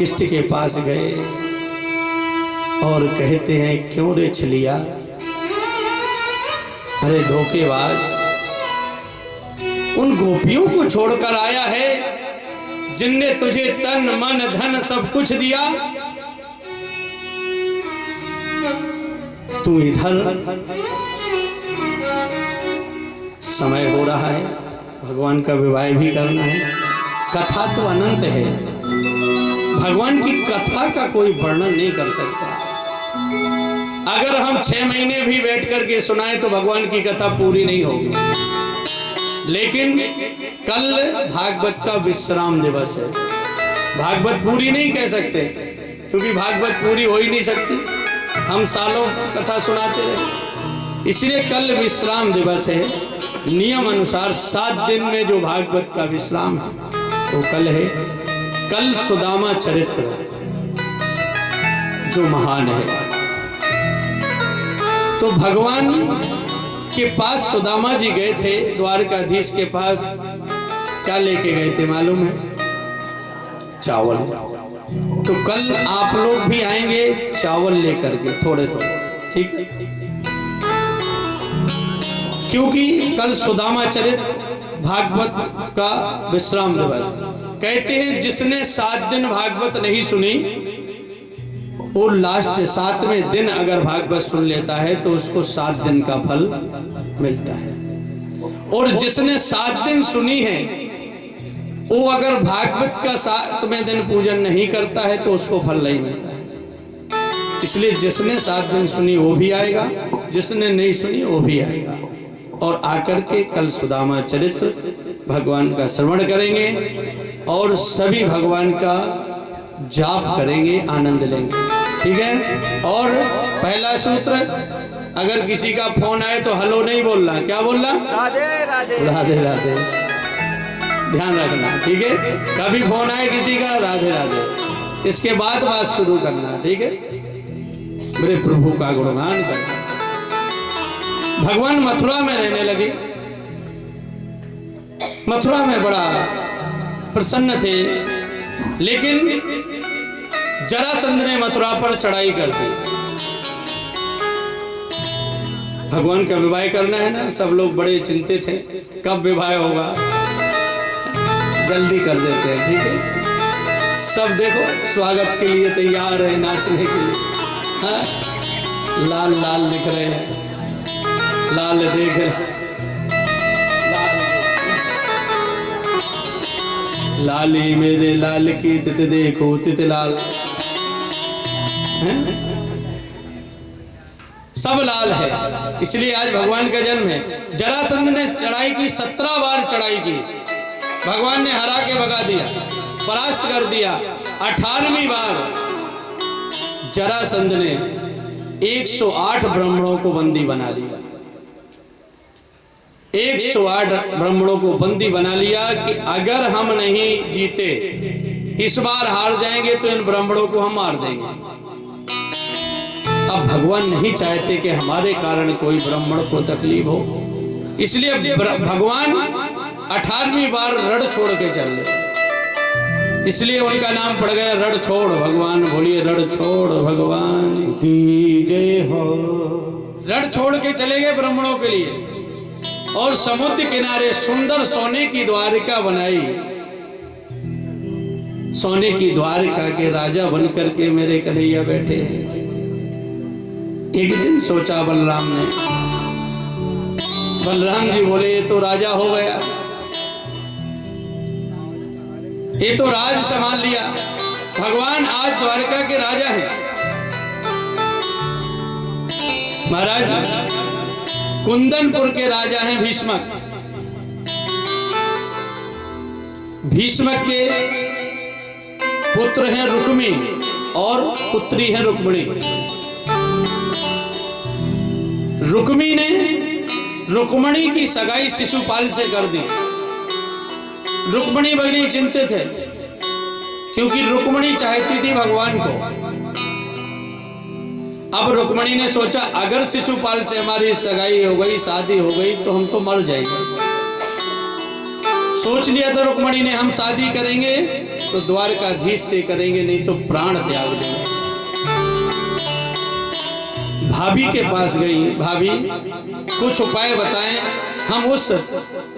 इष्ट के पास गए और कहते हैं, क्यों रे छलिया, अरे धोखेबाज, उन गोपियों को छोड़कर आया है जिनने तुझे तन मन धन सब कुछ दिया। तू इधर, समय हो रहा है, भगवान का विवाह भी करना है, कथा तो अनंत है, भगवान की कथा का कोई वर्णन नहीं कर सकता। अगर हम 6 महीने भी बैठ करके सुनाए तो भगवान की कथा पूरी नहीं होगी। लेकिन कल भागवत का विश्राम दिवस है, भागवत पूरी नहीं कह सकते क्योंकि भागवत पूरी हो ही नहीं सकती, हम सालों कथा सुनाते रहे, इसलिए कल विश्राम दिवस है। नियम अनुसार 7 दिन में जो भागवत का विश्राम है वो कल है। कल सुदामा चरित्र जो महान है, तो भगवान के पास सुदामा जी गए थे, द्वारकाधीश के पास। क्या लेके गए थे मालूम है? चावल। तो कल आप लोग भी आएंगे चावल लेकर के, थोड़े थोड़े, ठीक है? क्योंकि कल सुदामा चरित्र भागवत का विश्राम दिवस। कहते हैं जिसने 7 दिन भागवत नहीं सुनी, वो लास्ट 7वें दिन अगर भागवत सुन लेता है तो उसको 7 दिन का फल मिलता है। और जिसने 7 दिन सुनी है, वो अगर भागवत का 7वें दिन पूजन नहीं करता है तो उसको फल नहीं मिलता है। इसलिए जिसने 7 दिन सुनी वो भी आएगा, जिसने नहीं सुनी वो भी आएगा। और आकर के कल सुदामा चरित्र भगवान का श्रवण करेंगे और सभी भगवान का जाप करेंगे, आनंद लेंगे, ठीक है? और पहला सूत्र, अगर किसी का फोन आए तो हेलो नहीं बोलना, क्या बोलना? राधे राधे राधे राधे, ध्यान रखना, ठीक है? कभी फोन आए किसी का, राधे राधे, इसके बाद बात शुरू करना, ठीक है? मेरे प्रभु का गुणगान करना। भगवान मथुरा में रहने लगे, मथुरा में बड़ा प्रसन्न थे, लेकिन जरासंध ने मथुरा पर चढ़ाई कर दी। भगवान का विवाह करना है ना, सब लोग बड़े चिंतित हैं, कब विवाह होगा, जल्दी कर देते हैं, ठीक है? सब देखो स्वागत के लिए तैयार है, नाचने के लिए, हाँ? लाल लाल दिख रहे हैं, लाल देख रहे, लाली मेरे लाल की तित देखो तित लाल, सब लाल है, इसलिए आज भगवान का जन्म है। जरासंध ने चढ़ाई की, 17 बार चढ़ाई की, भगवान ने हरा के भगा दिया, परास्त कर दिया। 18वीं बार जरासंध ने 108 ब्राह्मणों को बंदी बना लिया। 108 ब्राह्मणों को बंदी बना लिया कि अगर हम नहीं जीते, इस बार हार जाएंगे तो इन ब्राह्मणों को हम मार देंगे। अब भगवान नहीं चाहते कि हमारे कारण कोई ब्राह्मण को तकलीफ हो, इसलिए भगवान 18वीं बार रण छोड़ के चल गए, इसलिए उनका नाम पड़ गया रण छोड़ भगवान। बोलिए रण छोड़ भगवान की जय हो। रण छोड़ के चले गए ब्राह्मणों के लिए, और समुद्र किनारे सुंदर सोने की द्वारिका बनाई। सोने की द्वारिका के राजा बनकर के मेरे कन्हैया बैठे हैं। एक दिन सोचा बलराम ने, बलराम जी बोले ये तो राजा हो गया, ये तो राज संभाल लिया, भगवान आज द्वारिका के राजा हैं। महाराज कुंदनपुर के राजा हैं भीष्मक। भीष्मक के पुत्र हैं रुक्मी और पुत्री हैं रुक्मिणी। रुक्मी ने रुक्मिणी की सगाई शिशुपाल से कर दी। रुक्मिणी बड़ी चिंतित है क्योंकि रुक्मिणी चाहती थी भगवान को। अब रुक्मिणी ने सोचा अगर शिशुपाल से हमारी सगाई हो गई, शादी हो गई तो हम तो मर जाएंगे। सोच लिया था रुक्मिणी ने, हम शादी करेंगे तो द्वारकाधीश से करेंगे, नहीं तो प्राण त्याग देंगे। भाभी के पास गई, भाभी कुछ उपाय बताएं, हम उस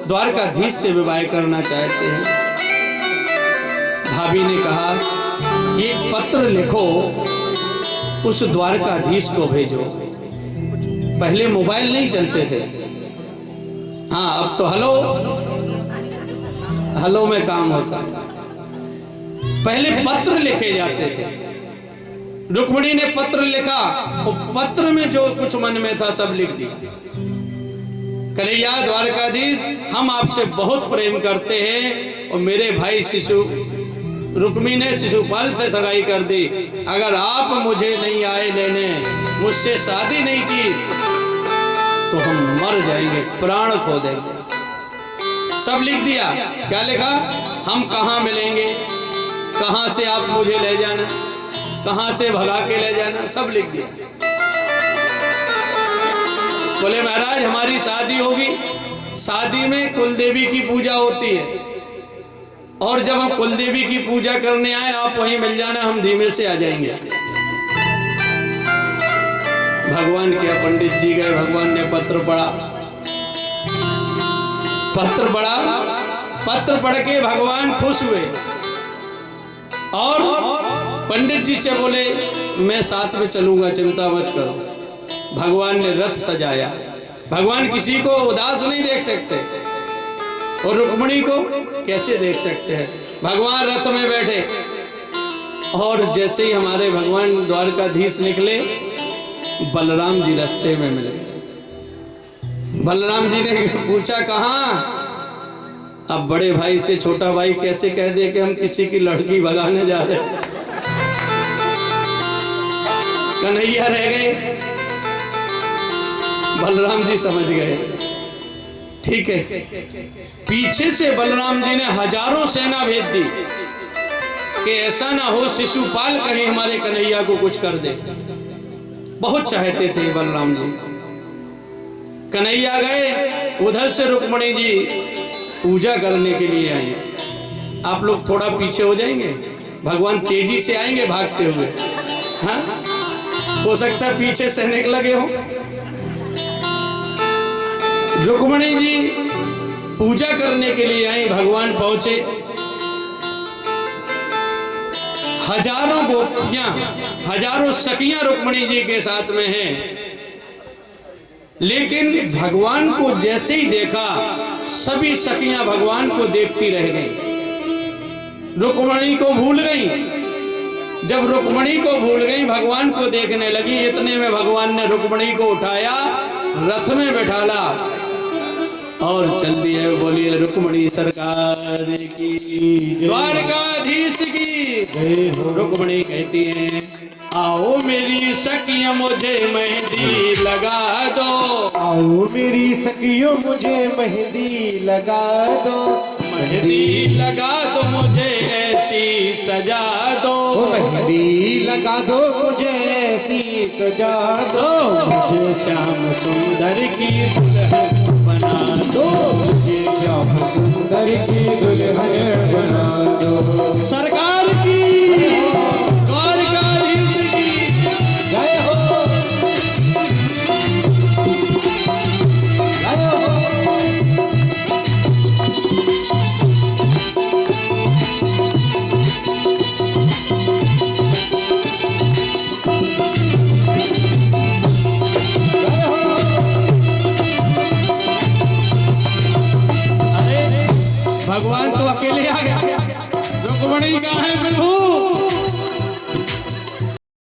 द्वारकाधीश से विवाह करना चाहते हैं। भाभी ने कहा एक पत्र लिखो, उस द्वारकाधीश को भेजो। पहले मोबाइल नहीं चलते थे, हाँ अब तो हेलो हेलो में काम होता है। पहले पत्र लिखे जाते थे। रुक्मिणी ने पत्र लिखा, वो पत्र में जो कुछ मन में था सब लिख दिया। कन्हैया द्वारकाधीश, हम आपसे बहुत प्रेम करते हैं और मेरे भाई रुक्मी ने शिशुपाल से सगाई कर दी। अगर आप मुझे नहीं आए लेने, मुझसे शादी नहीं की, तो हम मर जाएंगे, प्राण खो देंगे। सब लिख दिया। क्या लिखा? हम कहाँ मिलेंगे, कहाँ से आप मुझे ले जाना, कहाँ से भगा के ले जाना, सब लिख दिया। बोले महाराज हमारी शादी होगी, शादी में कुलदेवी की पूजा होती है, और जब हम कुलदेवी की पूजा करने आए आप वहीं मिल जाना, हम धीमे से आ जाएंगे। भगवान क्या, पंडित जी गए, भगवान ने पत्र पढ़ा, पत्र पढ़ा, पत्र पढ़ के भगवान खुश हुए और पंडित जी से बोले मैं साथ में चलूंगा, चिंता मत करो। भगवान ने रथ सजाया। भगवान किसी को उदास नहीं देख सकते, और रुक्मिणी को कैसे देख सकते हैं। भगवान रथ में बैठे, और जैसे ही हमारे भगवान द्वारकाधीश निकले, बलराम जी रास्ते में मिल गए। बलराम जी ने पूछा कहाँ? अब बड़े भाई से छोटा भाई कैसे कह दे कि हम किसी की लड़की भगाने जा रहे हैं। कन्हैया रह गए, बलराम जी समझ गए, ठीक है। पीछे से बलराम जी ने हजारों सेना भेज दी कि ऐसा ना हो शिशुपाल कहीं हमारे कन्हैया को कुछ कर दे। बहुत चाहते थे बलराम जी। कन्हैया गए, उधर से रुक्मिणी जी पूजा करने के लिए आई। आप लोग थोड़ा पीछे हो जाएंगे, भगवान तेजी से आएंगे भागते हुए। हाँ, हो सकता है पीछे सैनिक लगे हो। रुक्मिणी जी पूजा करने के लिए आई, भगवान पहुंचे। हजारों गोपियां, हजारों सखियां रुक्मिणी जी के साथ में हैं, लेकिन भगवान को जैसे ही देखा सभी सखियां भगवान को देखती रह गई, रुक्मिणी को भूल गई। जब रुक्मिणी को भूल गई, भगवान को देखने लगी। इतने में भगवान ने रुक्मिणी को उठाया, रथ में बैठाला और चल दिए। बोलिए रुक्मिणी सरकार की, द्वारकाधीश की। रुक्मिणी कहती है आओ मेरी सखियों मुझे मेहंदी लगा दो, आओ मेरी सखियों मुझे मेहंदी लगा दो, मेहंदी लगा दो मुझे ऐसी सजा दो, मेहंदी लगा दो मुझे ऐसी सजा दो, मुझे श्याम सुंदर की दुल्हन बना दो, मुझे श्याम सुंदर की दुल्हन बना दो। सरकार की, द्वारकाधीश की जय हो, जय हो। भगवान तो अकेले आ गया, रुक्मिणी कहाँ है प्रभु?